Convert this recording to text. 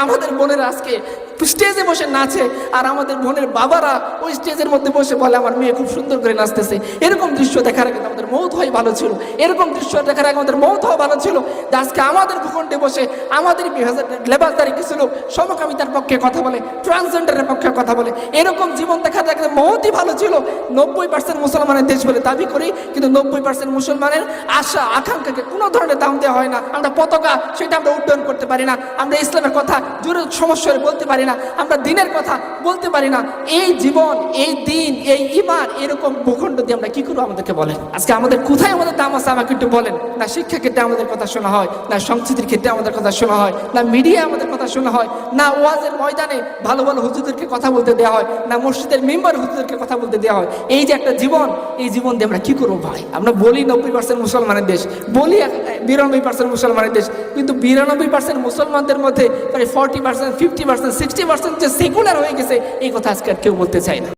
আমাদের বোনেরা আজকে স্টেজে বসে নাচে, আর আমাদের বোনের বাবারা ওই স্টেজের মধ্যে বসে বলে আমার মেয়ে খুব সুন্দর করে নাচতেছে। এরকম দৃশ্য দেখার আগে আমাদের মৌত হয় ভালো ছিল, এরকম দৃশ্য দেখার আগে আমাদের মৌত হওয়া ভালো ছিল। আজকে আমাদের ভূখণ্ডে বসে আমাদের লেবাসদারি কিছু লোক সমকামিতার পক্ষে কথা বলে, ট্রান্সজেন্ডারের পক্ষে কথা বলে। এরকম জীবন দেখার আগে মৌতই ভালো ছিল। 90% মুসলমানের দেশ বলে দাবি করি, কিন্তু 90% মুসলমানের আশা আকাঙ্ক্ষাকে কোনো ধরনের দাম দেওয়া হয় না। আমরা পতাকা সেটা আমরা উড্ডয়ন করতে পারি না, আমরা ইসলামের কথা জোরে সমস্যা বলতে পারি না, আমরা দিনের কথা বলতে পারি না। এই জীবন, এই দিন, এই ঈমান এরকম ভূখণ্ড দিয়ে আমরা কি করবো আমাদেরকে বলেন? আজকে আমাদের কোথায় আমাদের দাম আছে আমাকে একটু বলেন। না শিক্ষা ক্ষেত্রে আমাদের কথা শোনা হয়, না সংস্কৃতির ক্ষেত্রে আমাদের কথা শোনা হয়, না মিডিয়া আমাদের কথা শোনা হয়, না ওয়াজের ময়দানে ভালো ভালো হুজুরদেরকে কথা বলতে দেওয়া হয়, না মসজিদের মেম্বার হুজুরদেরকে কথা বলতে দেওয়া হয়। এই যে একটা জীবন, এই জীবন দিয়ে আমরা কি করবো ভাই? আমরা বলি 90% মুসলমানের দেশ, বলি 92% মুসলমানের দেশ, কিন্তু 92% মুসলমানদের মধ্যে প্রায় 40%, 50%, 60% যে সেকুলার হয়ে গেছে, এই কথা আজকে আর কেউ বলতে চায় না।